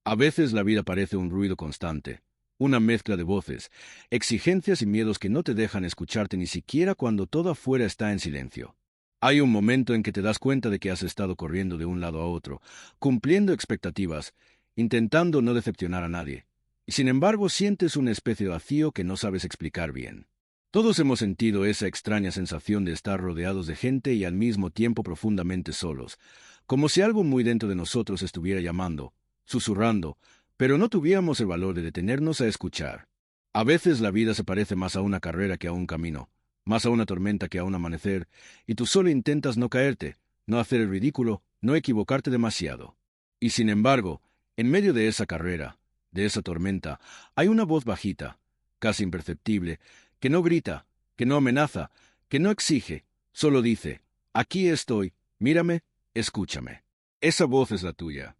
A veces la vida parece un ruido constante, una mezcla de voces, exigencias y miedos que no te dejan escucharte ni siquiera cuando todo afuera está en silencio. Hay un momento en que te das cuenta de que has estado corriendo de un lado a otro, cumpliendo expectativas, intentando no decepcionar a nadie, y sin embargo sientes una especie de vacío que no sabes explicar bien. Todos hemos sentido esa extraña sensación de estar rodeados de gente y al mismo tiempo profundamente solos, como si algo muy dentro de nosotros estuviera llamando, susurrando, pero no tuviéramos el valor de detenernos a escuchar. A veces la vida se parece más a una carrera que a un camino, más a una tormenta que a un amanecer, y tú solo intentas no caerte, no hacer el ridículo, no equivocarte demasiado. Y sin embargo, en medio de esa carrera, de esa tormenta, hay una voz bajita, casi imperceptible, que no grita, que no amenaza, que no exige, solo dice, aquí estoy, mírame, escúchame. Esa voz es la tuya.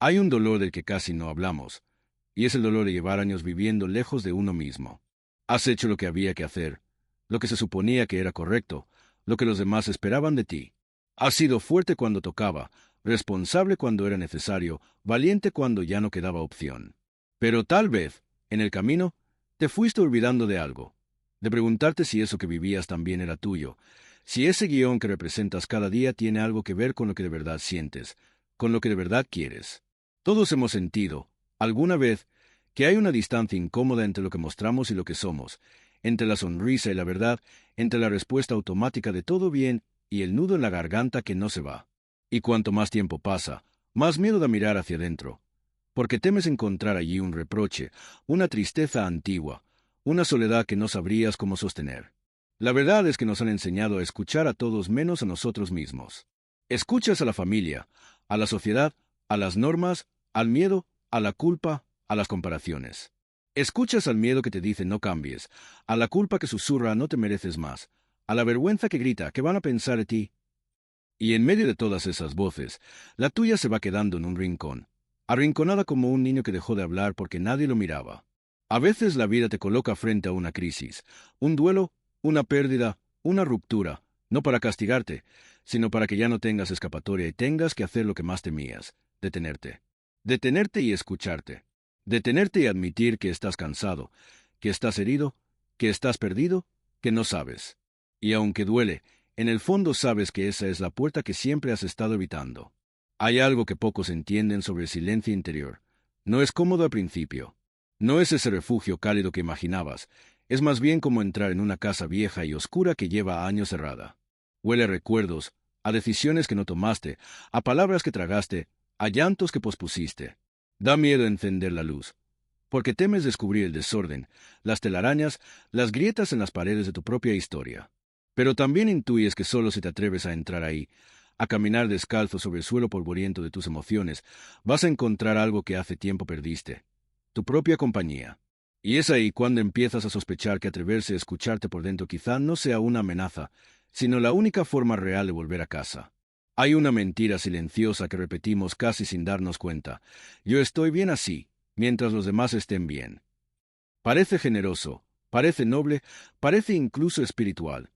Hay un dolor del que casi no hablamos, y es el dolor de llevar años viviendo lejos de uno mismo. Has hecho lo que había que hacer, lo que se suponía que era correcto, lo que los demás esperaban de ti. Has sido fuerte cuando tocaba, responsable cuando era necesario, valiente cuando ya no quedaba opción. Pero tal vez, en el camino, te fuiste olvidando de algo, de preguntarte si eso que vivías también era tuyo, si ese guión que representas cada día tiene algo que ver con lo que de verdad sientes, con lo que de verdad quieres. Todos hemos sentido, alguna vez, que hay una distancia incómoda entre lo que mostramos y lo que somos, entre la sonrisa y la verdad, entre la respuesta automática de todo bien y el nudo en la garganta que no se va. Y cuanto más tiempo pasa, más miedo da mirar hacia adentro, porque temes encontrar allí un reproche, una tristeza antigua, una soledad que no sabrías cómo sostener. La verdad es que nos han enseñado a escuchar a todos menos a nosotros mismos. Escuchas a la familia, a la sociedad, a las normas, al miedo, a la culpa, a las comparaciones. Escuchas al miedo que te dice no cambies, a la culpa que susurra no te mereces más, a la vergüenza que grita ¿qué van a pensar de ti? Y en medio de todas esas voces, la tuya se va quedando en un rincón, arrinconada como un niño que dejó de hablar porque nadie lo miraba. A veces la vida te coloca frente a una crisis, un duelo, una pérdida, una ruptura, no para castigarte, sino para que ya no tengas escapatoria y tengas que hacer lo que más temías, detenerte. Detenerte y escucharte. Detenerte y admitir que estás cansado, que estás herido, que estás perdido, que no sabes. Y aunque duele, en el fondo sabes que esa es la puerta que siempre has estado evitando. Hay algo que pocos entienden sobre el silencio interior. No es cómodo al principio. No es ese refugio cálido que imaginabas. Es más bien como entrar en una casa vieja y oscura que lleva años cerrada. Huele a recuerdos, a decisiones que no tomaste, a palabras que tragaste, a llantos que pospusiste. Da miedo encender la luz, porque temes descubrir el desorden, las telarañas, las grietas en las paredes de tu propia historia. Pero también intuyes que solo si te atreves a entrar ahí, a caminar descalzo sobre el suelo polvoriento de tus emociones, vas a encontrar algo que hace tiempo perdiste, tu propia compañía. Y es ahí cuando empiezas a sospechar que atreverse a escucharte por dentro quizá no sea una amenaza, sino la única forma real de volver a casa. Hay una mentira silenciosa que repetimos casi sin darnos cuenta. Yo estoy bien así, mientras los demás estén bien. Parece generoso, parece noble, parece incluso espiritual,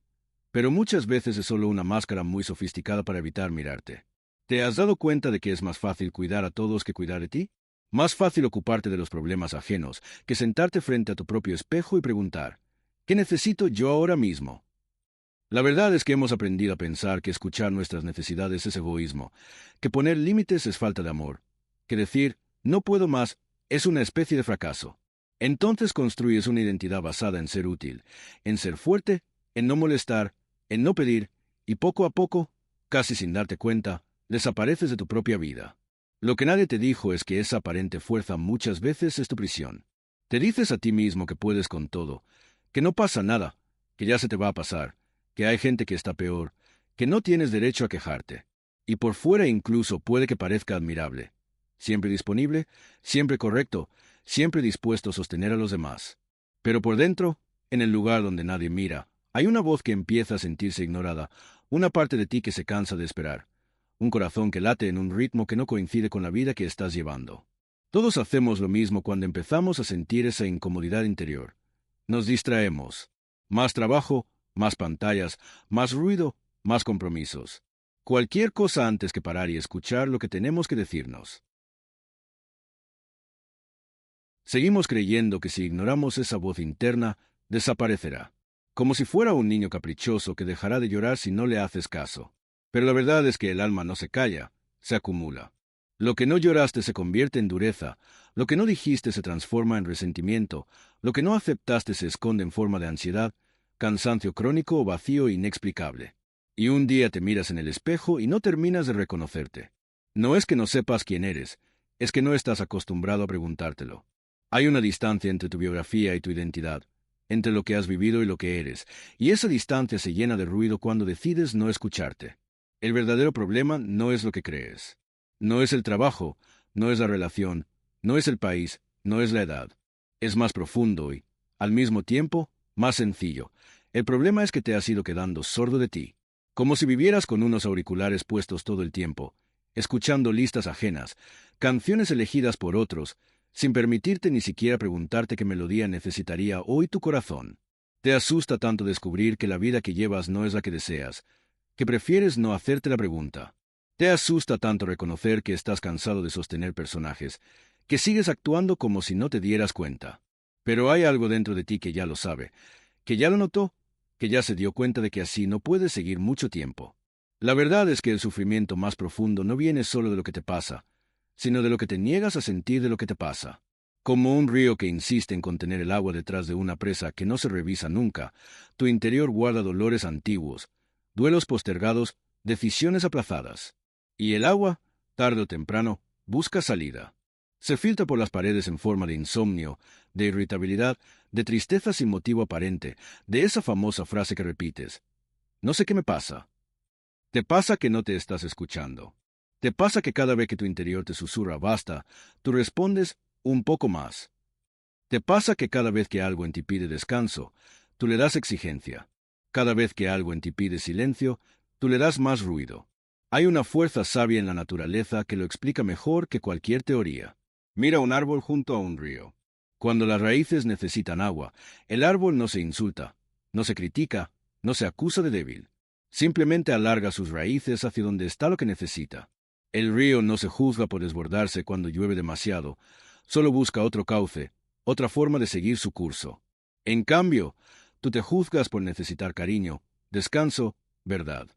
pero muchas veces es solo una máscara muy sofisticada para evitar mirarte. ¿Te has dado cuenta de que es más fácil cuidar a todos que cuidar de ti? Más fácil ocuparte de los problemas ajenos que sentarte frente a tu propio espejo y preguntar, ¿qué necesito yo ahora mismo? La verdad es que hemos aprendido a pensar que escuchar nuestras necesidades es egoísmo, que poner límites es falta de amor, que decir no puedo más es una especie de fracaso. Entonces construyes una identidad basada en ser útil, en ser fuerte, en no molestar, en no pedir, y poco a poco, casi sin darte cuenta, desapareces de tu propia vida. Lo que nadie te dijo es que esa aparente fuerza muchas veces es tu prisión. Te dices a ti mismo que puedes con todo, que no pasa nada, que ya se te va a pasar, que hay gente que está peor, que no tienes derecho a quejarte. Y por fuera incluso puede que parezca admirable. Siempre disponible, siempre correcto, siempre dispuesto a sostener a los demás. Pero por dentro, en el lugar donde nadie mira, hay una voz que empieza a sentirse ignorada, una parte de ti que se cansa de esperar, un corazón que late en un ritmo que no coincide con la vida que estás llevando. Todos hacemos lo mismo cuando empezamos a sentir esa incomodidad interior. Nos distraemos. Más trabajo, más pantallas, más ruido, más compromisos. Cualquier cosa antes que parar y escuchar lo que tenemos que decirnos. Seguimos creyendo que si ignoramos esa voz interna, desaparecerá. Como si fuera un niño caprichoso que dejará de llorar si no le haces caso. Pero la verdad es que el alma no se calla, se acumula. Lo que no lloraste se convierte en dureza, lo que no dijiste se transforma en resentimiento, lo que no aceptaste se esconde en forma de ansiedad, cansancio crónico o vacío inexplicable. Y un día te miras en el espejo y no terminas de reconocerte. No es que no sepas quién eres, es que no estás acostumbrado a preguntártelo. Hay una distancia entre tu biografía y tu identidad, entre lo que has vivido y lo que eres, y esa distancia se llena de ruido cuando decides no escucharte. El verdadero problema no es lo que crees. No es el trabajo, no es la relación, no es el país, no es la edad. Es más profundo y, al mismo tiempo, más sencillo. El problema es que te has ido quedando sordo de ti. Como si vivieras con unos auriculares puestos todo el tiempo, escuchando listas ajenas, canciones elegidas por otros, sin permitirte ni siquiera preguntarte qué melodía necesitaría hoy tu corazón. Te asusta tanto descubrir que la vida que llevas no es la que deseas, que prefieres no hacerte la pregunta. Te asusta tanto reconocer que estás cansado de sostener personajes, que sigues actuando como si no te dieras cuenta. Pero hay algo dentro de ti que ya lo sabe, que ya lo notó, que ya se dio cuenta de que así no puedes seguir mucho tiempo. La verdad es que el sufrimiento más profundo no viene solo de lo que te pasa, sino de lo que te niegas a sentir de lo que te pasa. Como un río que insiste en contener el agua detrás de una presa que no se revisa nunca, tu interior guarda dolores antiguos, duelos postergados, decisiones aplazadas. Y el agua, tarde o temprano, busca salida. Se filtra por las paredes en forma de insomnio, de irritabilidad, de tristeza sin motivo aparente, de esa famosa frase que repites: no sé qué me pasa. Te pasa que no te estás escuchando. Te pasa que cada vez que tu interior te susurra basta, tú respondes un poco más. Te pasa que cada vez que algo en ti pide descanso, tú le das exigencia. Cada vez que algo en ti pide silencio, tú le das más ruido. Hay una fuerza sabia en la naturaleza que lo explica mejor que cualquier teoría. Mira un árbol junto a un río. Cuando las raíces necesitan agua, el árbol no se insulta, no se critica, no se acusa de débil. Simplemente alarga sus raíces hacia donde está lo que necesita. El río no se juzga por desbordarse cuando llueve demasiado, solo busca otro cauce, otra forma de seguir su curso. En cambio, tú te juzgas por necesitar cariño, descanso, verdad.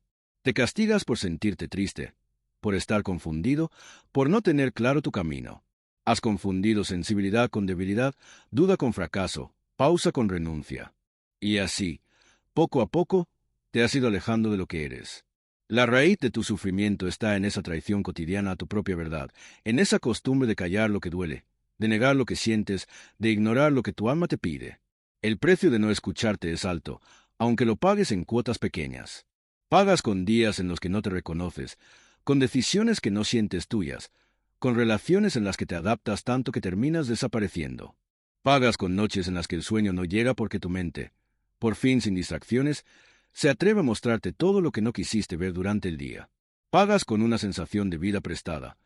Te castigas por sentirte triste, por estar confundido, por no tener claro tu camino. Has confundido sensibilidad con debilidad, duda con fracaso, pausa con renuncia. Y así, poco a poco, te has ido alejando de lo que eres. La raíz de tu sufrimiento está en esa traición cotidiana a tu propia verdad, en esa costumbre de callar lo que duele, de negar lo que sientes, de ignorar lo que tu alma te pide. El precio de no escucharte es alto, aunque lo pagues en cuotas pequeñas. Pagas con días en los que no te reconoces, con decisiones que no sientes tuyas, con relaciones en las que te adaptas tanto que terminas desapareciendo. Pagas con noches en las que el sueño no llega porque tu mente, por fin sin distracciones, se atreve a mostrarte todo lo que no quisiste ver durante el día. Pagas con una sensación de vida prestada,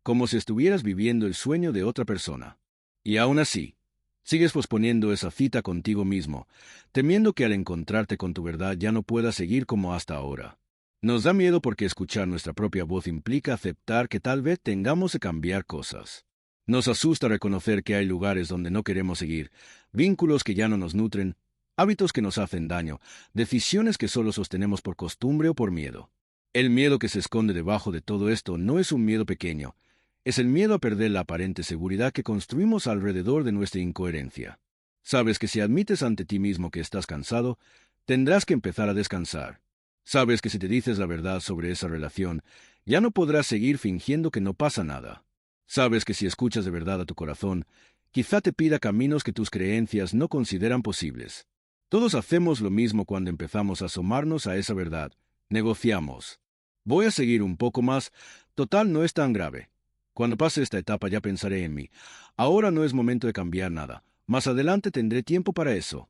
como si estuvieras viviendo el sueño de otra persona. Y aún así, sigues posponiendo esa cita contigo mismo, temiendo que al encontrarte con tu verdad ya no puedas seguir como hasta ahora. Nos da miedo porque escuchar nuestra propia voz implica aceptar que tal vez tengamos que cambiar cosas. Nos asusta reconocer que hay lugares donde no queremos seguir, vínculos que ya no nos nutren, hábitos que nos hacen daño, decisiones que solo sostenemos por costumbre o por miedo. El miedo que se esconde debajo de todo esto no es un miedo pequeño, es el miedo a perder la aparente seguridad que construimos alrededor de nuestra incoherencia. Sabes que si admites ante ti mismo que estás cansado, tendrás que empezar a descansar. Sabes que si te dices la verdad sobre esa relación, ya no podrás seguir fingiendo que no pasa nada. Sabes que si escuchas de verdad a tu corazón, quizá te pida caminos que tus creencias no consideran posibles. Todos hacemos lo mismo cuando empezamos a asomarnos a esa verdad. Negociamos. Voy a seguir un poco más, total no es tan grave. Cuando pase esta etapa ya pensaré en mí. Ahora no es momento de cambiar nada. Más adelante tendré tiempo para eso.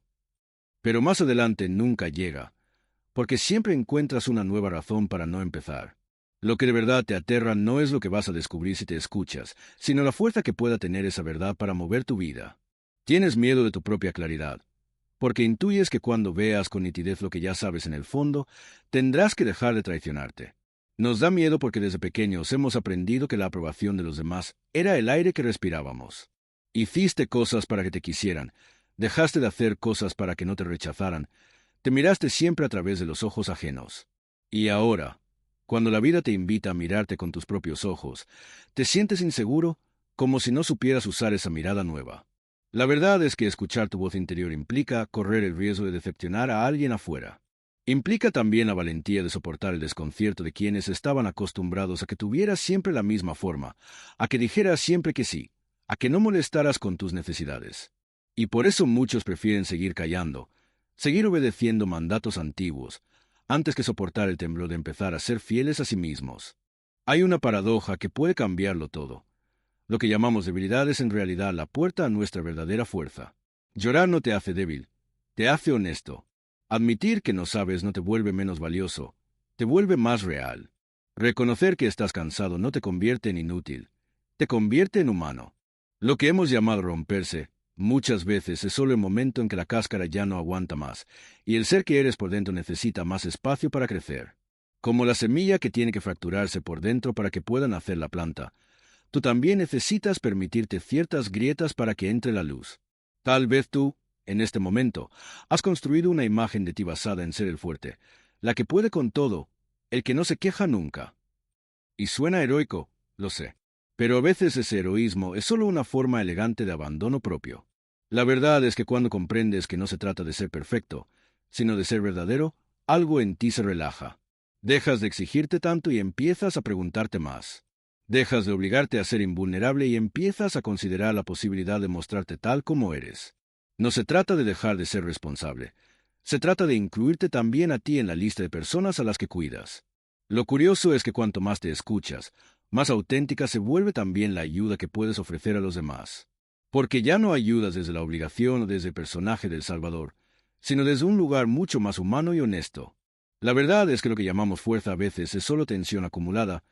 Pero más adelante nunca llega, porque siempre encuentras una nueva razón para no empezar. Lo que de verdad te aterra no es lo que vas a descubrir si te escuchas, sino la fuerza que pueda tener esa verdad para mover tu vida. Tienes miedo de tu propia claridad, porque intuyes que cuando veas con nitidez lo que ya sabes en el fondo, tendrás que dejar de traicionarte. Nos da miedo porque desde pequeños hemos aprendido que la aprobación de los demás era el aire que respirábamos. Hiciste cosas para que te quisieran, dejaste de hacer cosas para que no te rechazaran, te miraste siempre a través de los ojos ajenos. Y ahora, cuando la vida te invita a mirarte con tus propios ojos, te sientes inseguro, como si no supieras usar esa mirada nueva. La verdad es que escuchar tu voz interior implica correr el riesgo de decepcionar a alguien afuera. Implica también la valentía de soportar el desconcierto de quienes estaban acostumbrados a que tuvieras siempre la misma forma, a que dijeras siempre que sí, a que no molestaras con tus necesidades. Y por eso muchos prefieren seguir callando, seguir obedeciendo mandatos antiguos, antes que soportar el temblor de empezar a ser fieles a sí mismos. Hay una paradoja que puede cambiarlo todo. Lo que llamamos debilidad es en realidad la puerta a nuestra verdadera fuerza. Llorar no te hace débil, te hace honesto. Admitir que no sabes no te vuelve menos valioso, te vuelve más real. Reconocer que estás cansado no te convierte en inútil, te convierte en humano. Lo que hemos llamado romperse, muchas veces es solo el momento en que la cáscara ya no aguanta más, y el ser que eres por dentro necesita más espacio para crecer. Como la semilla que tiene que fracturarse por dentro para que pueda nacer la planta, tú también necesitas permitirte ciertas grietas para que entre la luz. Tal vez tú, en este momento, has construido una imagen de ti basada en ser el fuerte, la que puede con todo, el que no se queja nunca. Y suena heroico, lo sé. Pero a veces ese heroísmo es solo una forma elegante de abandono propio. La verdad es que cuando comprendes que no se trata de ser perfecto, sino de ser verdadero, algo en ti se relaja. Dejas de exigirte tanto y empiezas a preguntarte más. Dejas de obligarte a ser invulnerable y empiezas a considerar la posibilidad de mostrarte tal como eres. No se trata de dejar de ser responsable. Se trata de incluirte también a ti en la lista de personas a las que cuidas. Lo curioso es que cuanto más te escuchas, más auténtica se vuelve también la ayuda que puedes ofrecer a los demás. Porque ya no ayudas desde la obligación o desde el personaje del Salvador, sino desde un lugar mucho más humano y honesto. La verdad es que lo que llamamos fuerza a veces es solo tensión acumulada,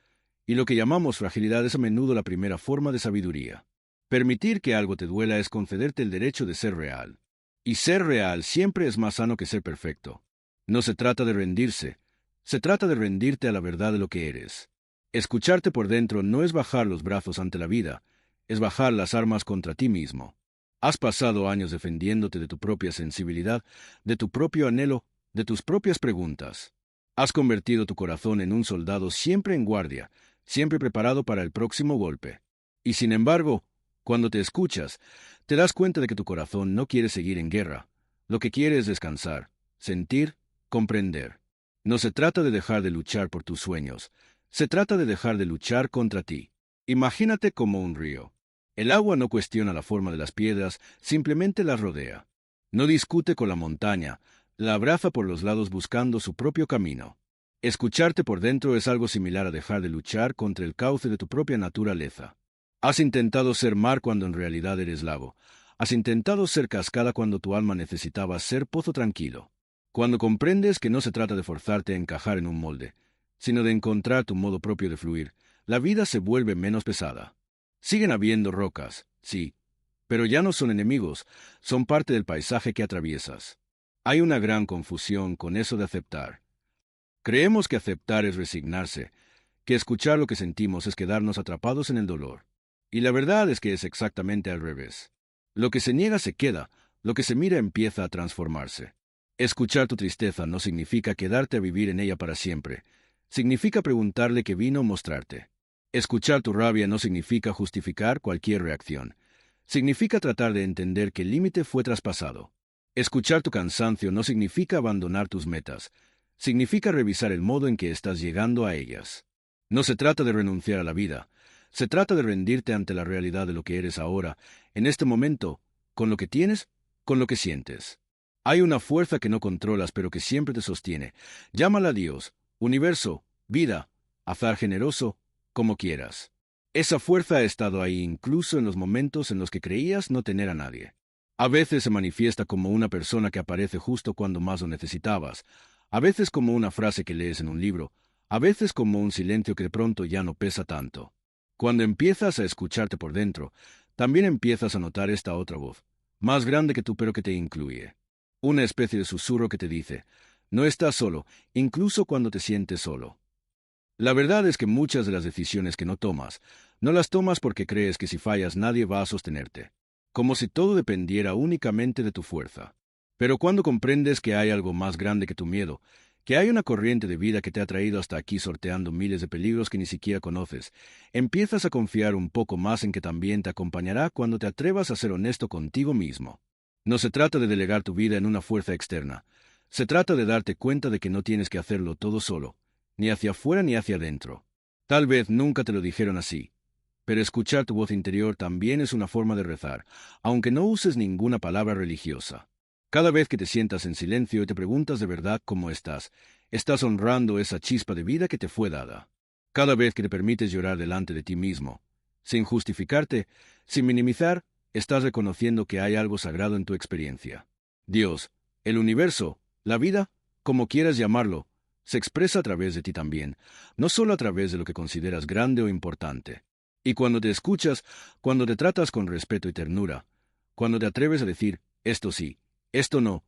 y lo que llamamos fragilidad es a menudo la primera forma de sabiduría. Permitir que algo te duela es concederte el derecho de ser real. Y ser real siempre es más sano que ser perfecto. No se trata de rendirse, se trata de rendirte a la verdad de lo que eres. Escucharte por dentro no es bajar los brazos ante la vida, es bajar las armas contra ti mismo. Has pasado años defendiéndote de tu propia sensibilidad, de tu propio anhelo, de tus propias preguntas. Has convertido tu corazón en un soldado siempre en guardia, siempre preparado para el próximo golpe. Y sin embargo, cuando te escuchas, te das cuenta de que tu corazón no quiere seguir en guerra. Lo que quiere es descansar, sentir, comprender. No se trata de dejar de luchar por tus sueños, se trata de dejar de luchar contra ti. Imagínate como un río. El agua no cuestiona la forma de las piedras, simplemente las rodea. No discute con la montaña, la abraza por los lados buscando su propio camino. Escucharte por dentro es algo similar a dejar de luchar contra el cauce de tu propia naturaleza. Has intentado ser mar cuando en realidad eres lago. Has intentado ser cascada cuando tu alma necesitaba ser pozo tranquilo. Cuando comprendes que no se trata de forzarte a encajar en un molde, sino de encontrar tu modo propio de fluir, la vida se vuelve menos pesada. Siguen habiendo rocas, sí, pero ya no son enemigos, son parte del paisaje que atraviesas. Hay una gran confusión con eso de aceptar. Creemos que aceptar es resignarse, que escuchar lo que sentimos es quedarnos atrapados en el dolor. Y la verdad es que es exactamente al revés. Lo que se niega se queda, lo que se mira empieza a transformarse. Escuchar tu tristeza no significa quedarte a vivir en ella para siempre. Significa preguntarle qué vino a mostrarte. Escuchar tu rabia no significa justificar cualquier reacción. Significa tratar de entender que el límite fue traspasado. Escuchar tu cansancio no significa abandonar tus metas. Significa revisar el modo en que estás llegando a ellas. No se trata de renunciar a la vida. Se trata de rendirte ante la realidad de lo que eres ahora, en este momento, con lo que tienes, con lo que sientes. Hay una fuerza que no controlas pero que siempre te sostiene. Llámala Dios, universo, vida, azar generoso, como quieras. Esa fuerza ha estado ahí incluso en los momentos en los que creías no tener a nadie. A veces se manifiesta como una persona que aparece justo cuando más lo necesitabas, a veces como una frase que lees en un libro, a veces como un silencio que de pronto ya no pesa tanto. Cuando empiezas a escucharte por dentro, también empiezas a notar esta otra voz, más grande que tú pero que te incluye. Una especie de susurro que te dice, no estás solo, incluso cuando te sientes solo. La verdad es que muchas de las decisiones que no tomas, no las tomas porque crees que si fallas nadie va a sostenerte. como si todo dependiera únicamente de tu fuerza. Pero cuando comprendes que hay algo más grande que tu miedo, que hay una corriente de vida que te ha traído hasta aquí sorteando miles de peligros que ni siquiera conoces, empiezas a confiar un poco más en que también te acompañará cuando te atrevas a ser honesto contigo mismo. No se trata de delegar tu vida en una fuerza externa. Se trata de darte cuenta de que no tienes que hacerlo todo solo, ni hacia afuera ni hacia adentro. Tal vez nunca te lo dijeron así, pero escuchar tu voz interior también es una forma de rezar, aunque no uses ninguna palabra religiosa. Cada vez que te sientas en silencio y te preguntas de verdad cómo estás honrando esa chispa de vida que te fue dada. Cada vez que te permites llorar delante de ti mismo, sin justificarte, sin minimizar, estás reconociendo que hay algo sagrado en tu experiencia. Dios, el universo, la vida, como quieras llamarlo, se expresa a través de ti también, no solo a través de lo que consideras grande o importante. Y cuando te escuchas, cuando te tratas con respeto y ternura, cuando te atreves a decir, esto sí, esto no,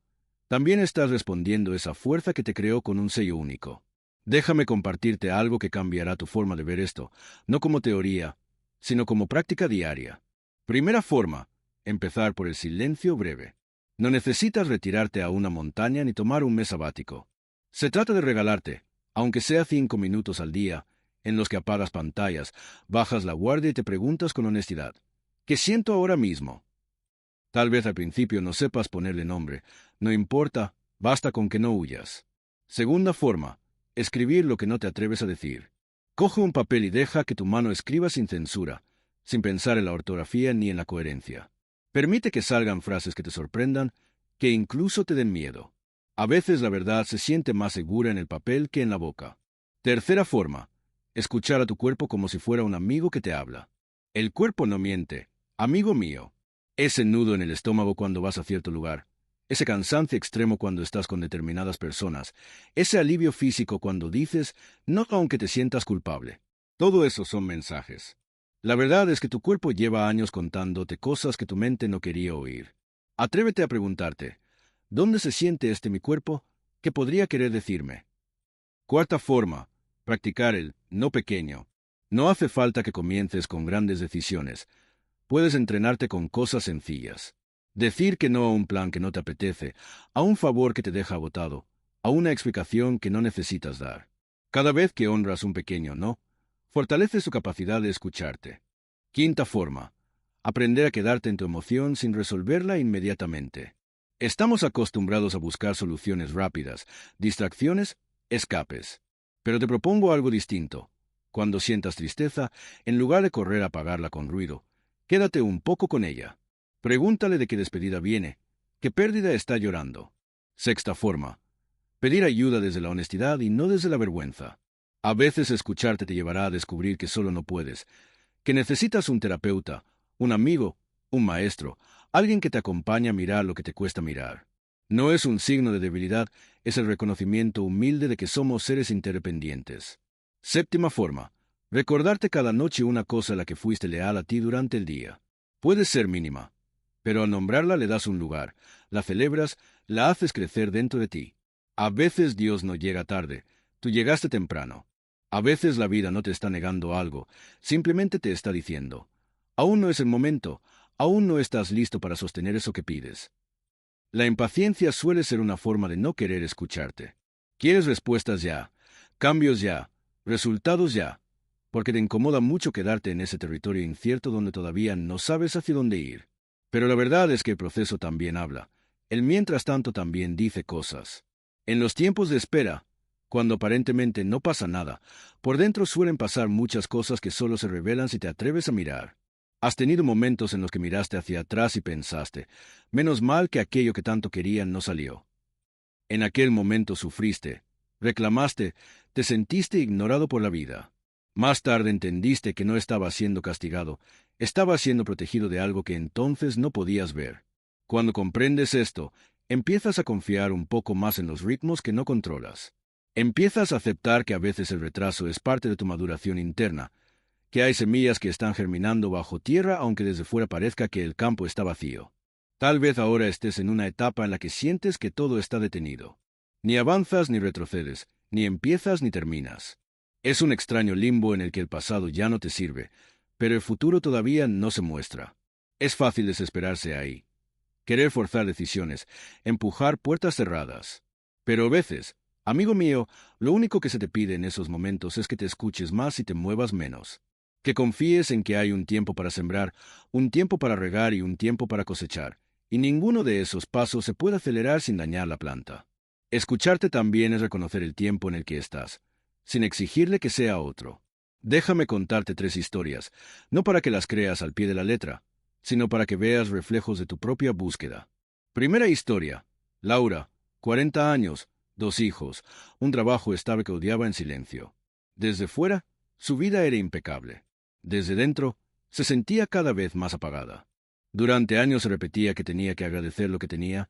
también estás respondiendo esa fuerza que te creó con un sello único. Déjame compartirte algo que cambiará tu forma de ver esto, no como teoría, sino como práctica diaria. Primera forma, empezar por el silencio breve. No necesitas retirarte a una montaña ni tomar un mes sabático. Se trata de regalarte, aunque sea 5 minutos al día, en los que apagas pantallas, bajas la guardia y te preguntas con honestidad, ¿qué siento ahora mismo? Tal vez al principio no sepas ponerle nombre, no importa, basta con que no huyas. Segunda forma, escribir lo que no te atreves a decir. Coge un papel y deja que tu mano escriba sin censura, sin pensar en la ortografía ni en la coherencia. Permite que salgan frases que te sorprendan, que incluso te den miedo. A veces la verdad se siente más segura en el papel que en la boca. Tercera forma, escuchar a tu cuerpo como si fuera un amigo que te habla. El cuerpo no miente, amigo mío. Ese nudo en el estómago cuando vas a cierto lugar, ese cansancio extremo cuando estás con determinadas personas, ese alivio físico cuando dices no aunque te sientas culpable. Todo eso son mensajes. La verdad es que tu cuerpo lleva años contándote cosas que tu mente no quería oír. Atrévete a preguntarte, ¿dónde se siente mi cuerpo? ¿Qué podría querer decirme? Cuarta forma, practicar el no pequeño. No hace falta que comiences con grandes decisiones. Puedes entrenarte con cosas sencillas. Decir que no a un plan que no te apetece, a un favor que te deja agotado, a una explicación que no necesitas dar. Cada vez que honras un pequeño no, fortaleces tu capacidad de escucharte. Quinta forma, aprender a quedarte en tu emoción sin resolverla inmediatamente. Estamos acostumbrados a buscar soluciones rápidas, distracciones, escapes. Pero te propongo algo distinto. Cuando sientas tristeza, en lugar de correr a apagarla con ruido, quédate un poco con ella. Pregúntale de qué despedida viene, qué pérdida está llorando. Sexta forma, pedir ayuda desde la honestidad y no desde la vergüenza. A veces escucharte te llevará a descubrir que solo no puedes, que necesitas un terapeuta, un amigo, un maestro, alguien que te acompañe a mirar lo que te cuesta mirar. No es un signo de debilidad, es el reconocimiento humilde de que somos seres interdependientes. Séptima forma, recordarte cada noche una cosa a la que fuiste leal a ti durante el día. Puede ser mínima, pero al nombrarla le das un lugar, la celebras, la haces crecer dentro de ti. A veces Dios no llega tarde, tú llegaste temprano. A veces la vida no te está negando algo, simplemente te está diciendo, aún no es el momento, aún no estás listo para sostener eso que pides. La impaciencia suele ser una forma de no querer escucharte. Quieres respuestas ya, cambios ya, resultados ya, porque te incomoda mucho quedarte en ese territorio incierto donde todavía no sabes hacia dónde ir. Pero la verdad es que el proceso también habla. El mientras tanto también dice cosas. En los tiempos de espera, cuando aparentemente no pasa nada, por dentro suelen pasar muchas cosas que solo se revelan si te atreves a mirar. Has tenido momentos en los que miraste hacia atrás y pensaste, menos mal que aquello que tanto querían no salió. En aquel momento sufriste, reclamaste, te sentiste ignorado por la vida. Más tarde entendiste que no estabas siendo castigado, estabas siendo protegido de algo que entonces no podías ver. Cuando comprendes esto, empiezas a confiar un poco más en los ritmos que no controlas. Empiezas a aceptar que a veces el retraso es parte de tu maduración interna, que hay semillas que están germinando bajo tierra aunque desde fuera parezca que el campo está vacío. Tal vez ahora estés en una etapa en la que sientes que todo está detenido. Ni avanzas ni retrocedes, ni empiezas ni terminas. Es un extraño limbo en el que el pasado ya no te sirve, pero el futuro todavía no se muestra. Es fácil desesperarse ahí, querer forzar decisiones, empujar puertas cerradas. Pero a veces, amigo mío, lo único que se te pide en esos momentos es que te escuches más y te muevas menos. Que confíes en que hay un tiempo para sembrar, un tiempo para regar y un tiempo para cosechar, y ninguno de esos pasos se puede acelerar sin dañar la planta. Escucharte también es reconocer el tiempo en el que estás, sin exigirle que sea otro. Déjame contarte 3 historias, no para que las creas al pie de la letra, sino para que veas reflejos de tu propia búsqueda. Primera historia. Laura, 40 años, 2 hijos, un trabajo estable que odiaba en silencio. Desde fuera, su vida era impecable. Desde dentro, se sentía cada vez más apagada. Durante años se repetía que tenía que agradecer lo que tenía,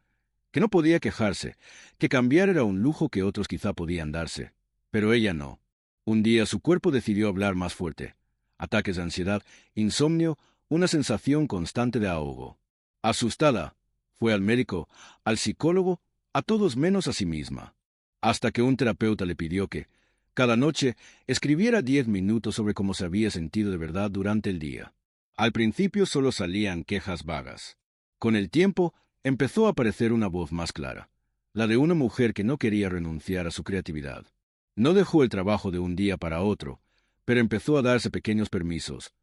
que no podía quejarse, que cambiar era un lujo que otros quizá podían darse, pero ella no. Un día su cuerpo decidió hablar más fuerte. Ataques de ansiedad, insomnio, una sensación constante de ahogo. Asustada, fue al médico, al psicólogo, a todos menos a sí misma. Hasta que un terapeuta le pidió que, cada noche, escribiera 10 minutos sobre cómo se había sentido de verdad durante el día. Al principio solo salían quejas vagas. Con el tiempo, empezó a aparecer una voz más clara, la de una mujer que no quería renunciar a su creatividad. No dejó el trabajo de un día para otro, pero empezó a darse pequeños permisos,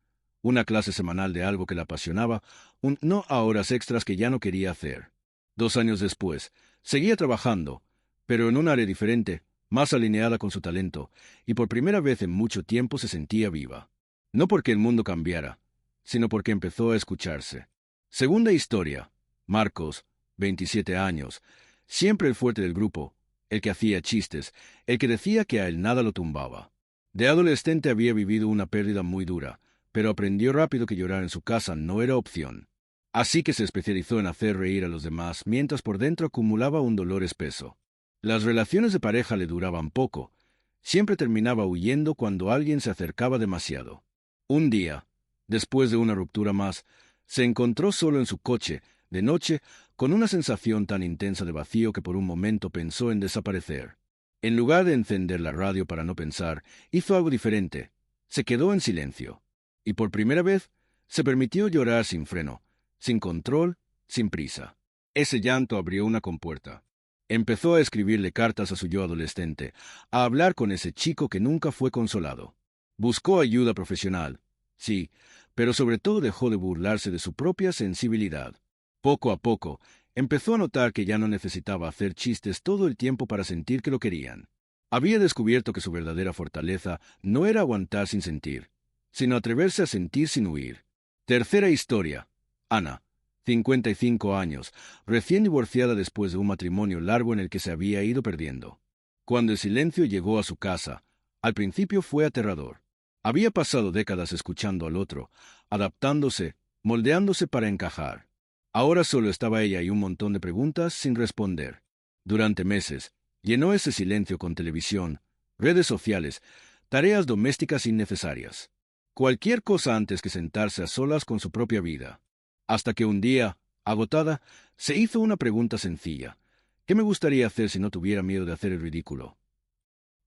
una clase semanal de algo que la apasionaba, un no a horas extras que ya no quería hacer. 2 años después, seguía trabajando, pero en un área diferente, más alineada con su talento, y por primera vez en mucho tiempo se sentía viva. No porque el mundo cambiara, sino porque empezó a escucharse. Segunda historia. Marcos, 27 años, siempre el fuerte del grupo, el que hacía chistes, el que decía que a él nada lo tumbaba. De adolescente había vivido una pérdida muy dura, pero aprendió rápido que llorar en su casa no era opción. Así que se especializó en hacer reír a los demás mientras por dentro acumulaba un dolor espeso. Las relaciones de pareja le duraban poco. Siempre terminaba huyendo cuando alguien se acercaba demasiado. Un día, después de una ruptura más, se encontró solo en su coche, de noche, con una sensación tan intensa de vacío que por un momento pensó en desaparecer. En lugar de encender la radio para no pensar, hizo algo diferente. Se quedó en silencio. Y por primera vez, se permitió llorar sin freno, sin control, sin prisa. Ese llanto abrió una compuerta. Empezó a escribirle cartas a su yo adolescente, a hablar con ese chico que nunca fue consolado. Buscó ayuda profesional, sí, pero sobre todo dejó de burlarse de su propia sensibilidad. Poco a poco, empezó a notar que ya no necesitaba hacer chistes todo el tiempo para sentir que lo querían. Había descubierto que su verdadera fortaleza no era aguantar sin sentir, sino atreverse a sentir sin huir. Tercera historia. Ana, 55 años, recién divorciada después de un matrimonio largo en el que se había ido perdiendo. Cuando el silencio llegó a su casa, al principio fue aterrador. Había pasado décadas escuchando al otro, adaptándose, moldeándose para encajar. Ahora solo estaba ella y un montón de preguntas sin responder. Durante meses, llenó ese silencio con televisión, redes sociales, tareas domésticas innecesarias. Cualquier cosa antes que sentarse a solas con su propia vida. Hasta que un día, agotada, se hizo una pregunta sencilla. ¿Qué me gustaría hacer si no tuviera miedo de hacer el ridículo?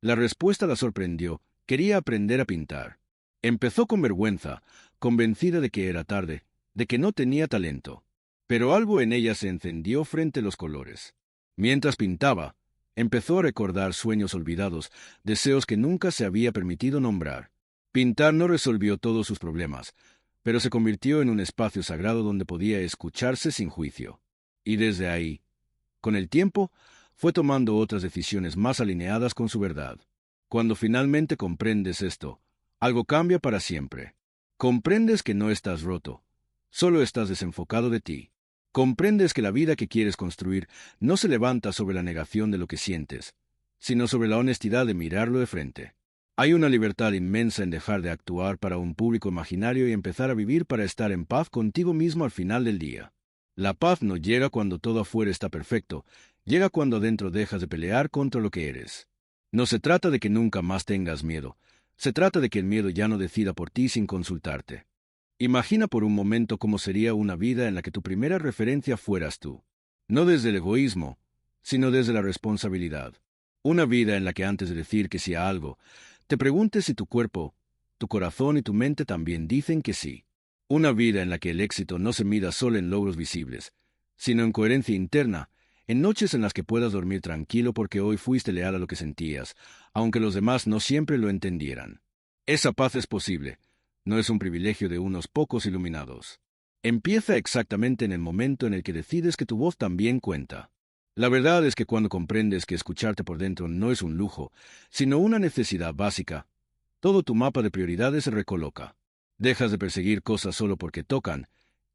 La respuesta la sorprendió. Quería aprender a pintar. Empezó con vergüenza, convencida de que era tarde, de que no tenía talento. Pero algo en ella se encendió frente a los colores. Mientras pintaba, empezó a recordar sueños olvidados, deseos que nunca se había permitido nombrar. Pintar no resolvió todos sus problemas, pero se convirtió en un espacio sagrado donde podía escucharse sin juicio. Y desde ahí, con el tiempo, fue tomando otras decisiones más alineadas con su verdad. Cuando finalmente comprendes esto, algo cambia para siempre. Comprendes que no estás roto, solo estás desenfocado de ti. Comprendes que la vida que quieres construir no se levanta sobre la negación de lo que sientes, sino sobre la honestidad de mirarlo de frente. Hay una libertad inmensa en dejar de actuar para un público imaginario y empezar a vivir para estar en paz contigo mismo al final del día. La paz no llega cuando todo afuera está perfecto, llega cuando adentro dejas de pelear contra lo que eres. No se trata de que nunca más tengas miedo, se trata de que el miedo ya no decida por ti sin consultarte. Imagina por un momento cómo sería una vida en la que tu primera referencia fueras tú. No desde el egoísmo, sino desde la responsabilidad. Una vida en la que antes de decir que sí a algo, te preguntes si tu cuerpo, tu corazón y tu mente también dicen que sí. Una vida en la que el éxito no se mida solo en logros visibles, sino en coherencia interna, en noches en las que puedas dormir tranquilo porque hoy fuiste leal a lo que sentías, aunque los demás no siempre lo entendieran. Esa paz es posible, no es un privilegio de unos pocos iluminados. Empieza exactamente en el momento en el que decides que tu voz también cuenta. La verdad es que cuando comprendes que escucharte por dentro no es un lujo, sino una necesidad básica, todo tu mapa de prioridades se recoloca. Dejas de perseguir cosas solo porque tocan,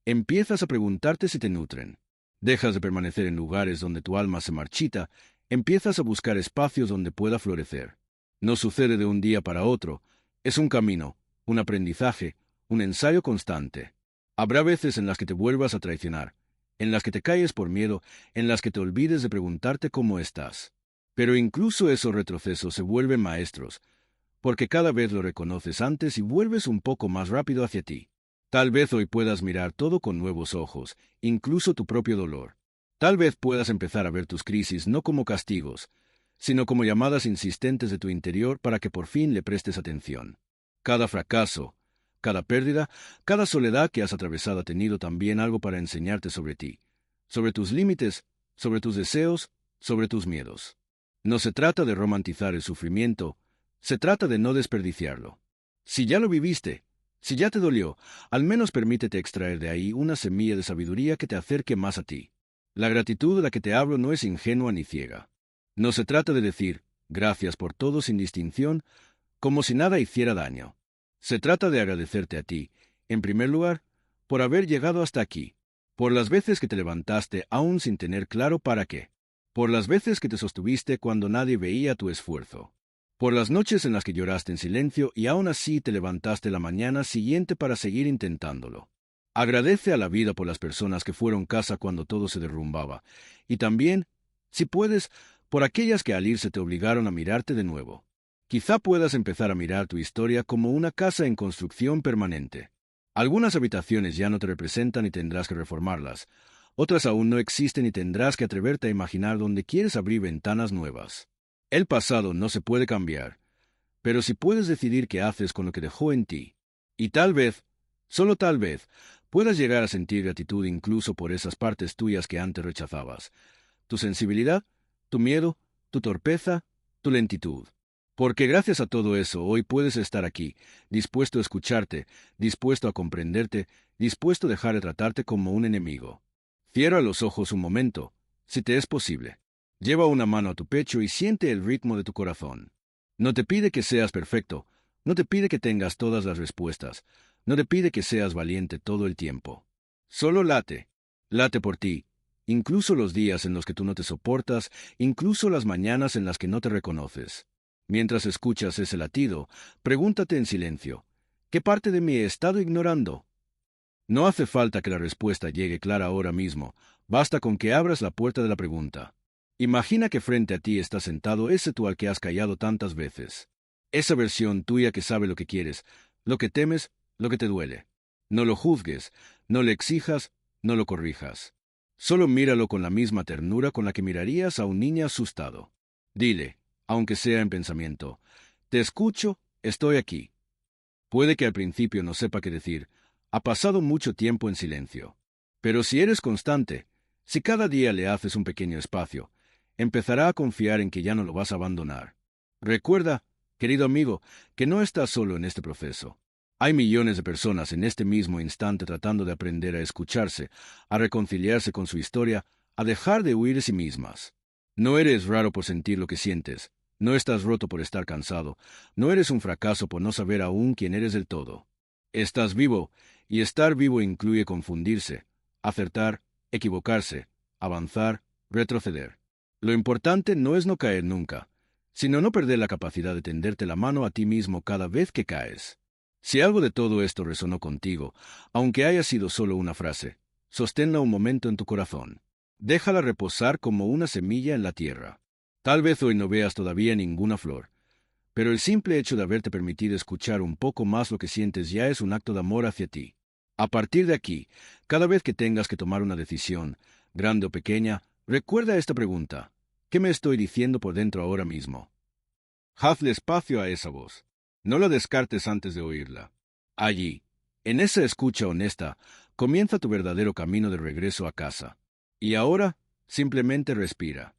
empiezas a preguntarte si te nutren. Dejas de permanecer en lugares donde tu alma se marchita, empiezas a buscar espacios donde pueda florecer. No sucede de un día para otro, es un camino, un aprendizaje, un ensayo constante. Habrá veces en las que te vuelvas a traicionar, en las que te calles por miedo, en las que te olvides de preguntarte cómo estás. Pero incluso esos retrocesos se vuelven maestros, porque cada vez lo reconoces antes y vuelves un poco más rápido hacia ti. Tal vez hoy puedas mirar todo con nuevos ojos, incluso tu propio dolor. Tal vez puedas empezar a ver tus crisis no como castigos, sino como llamadas insistentes de tu interior para que por fin le prestes atención. Cada fracaso, cada pérdida, cada soledad que has atravesado ha tenido también algo para enseñarte sobre ti, sobre tus límites, sobre tus deseos, sobre tus miedos. No se trata de romantizar el sufrimiento, se trata de no desperdiciarlo. Si ya lo viviste, si ya te dolió, al menos permítete extraer de ahí una semilla de sabiduría que te acerque más a ti. La gratitud de la que te hablo no es ingenua ni ciega. No se trata de decir, gracias por todo sin distinción, como si nada hiciera daño. Se trata de agradecerte a ti, en primer lugar, por haber llegado hasta aquí, por las veces que te levantaste aún sin tener claro para qué, por las veces que te sostuviste cuando nadie veía tu esfuerzo, por las noches en las que lloraste en silencio y aún así te levantaste la mañana siguiente para seguir intentándolo. Agradece a la vida por las personas que fueron casa cuando todo se derrumbaba, y también, si puedes, por aquellas que al irse te obligaron a mirarte de nuevo. Quizá puedas empezar a mirar tu historia como una casa en construcción permanente. Algunas habitaciones ya no te representan y tendrás que reformarlas. Otras aún no existen y tendrás que atreverte a imaginar dónde quieres abrir ventanas nuevas. El pasado no se puede cambiar, pero sí puedes decidir qué haces con lo que dejó en ti. Y tal vez, solo tal vez, puedas llegar a sentir gratitud incluso por esas partes tuyas que antes rechazabas. Tu sensibilidad, tu miedo, tu torpeza, tu lentitud. Porque gracias a todo eso hoy puedes estar aquí, dispuesto a escucharte, dispuesto a comprenderte, dispuesto a dejar de tratarte como un enemigo. Cierra los ojos un momento, si te es posible. Lleva una mano a tu pecho y siente el ritmo de tu corazón. No te pide que seas perfecto, no te pide que tengas todas las respuestas, no te pide que seas valiente todo el tiempo. Solo late, late por ti, incluso los días en los que tú no te soportas, incluso las mañanas en las que no te reconoces. Mientras escuchas ese latido, pregúntate en silencio, ¿qué parte de mí he estado ignorando? No hace falta que la respuesta llegue clara ahora mismo, basta con que abras la puerta de la pregunta. Imagina que frente a ti está sentado ese tú al que has callado tantas veces. Esa versión tuya que sabe lo que quieres, lo que temes, lo que te duele. No lo juzgues, no le exijas, no lo corrijas. Solo míralo con la misma ternura con la que mirarías a un niño asustado. Dile, aunque sea en pensamiento, te escucho, estoy aquí. Puede que al principio no sepa qué decir, ha pasado mucho tiempo en silencio. Pero si eres constante, si cada día le haces un pequeño espacio, empezará a confiar en que ya no lo vas a abandonar. Recuerda, querido amigo, que no estás solo en este proceso. Hay millones de personas en este mismo instante tratando de aprender a escucharse, a reconciliarse con su historia, a dejar de huir de sí mismas. No eres raro por sentir lo que sientes, no estás roto por estar cansado, no eres un fracaso por no saber aún quién eres del todo. Estás vivo, y estar vivo incluye confundirse, acertar, equivocarse, avanzar, retroceder. Lo importante no es no caer nunca, sino no perder la capacidad de tenderte la mano a ti mismo cada vez que caes. Si algo de todo esto resonó contigo, aunque haya sido solo una frase, sosténla un momento en tu corazón. Déjala reposar como una semilla en la tierra. Tal vez hoy no veas todavía ninguna flor, pero el simple hecho de haberte permitido escuchar un poco más lo que sientes ya es un acto de amor hacia ti. A partir de aquí, cada vez que tengas que tomar una decisión, grande o pequeña, recuerda esta pregunta. ¿Qué me estoy diciendo por dentro ahora mismo? Hazle espacio a esa voz. No la descartes antes de oírla. Allí, En esa escucha honesta, comienza tu verdadero camino de regreso a casa. Y ahora, simplemente respira.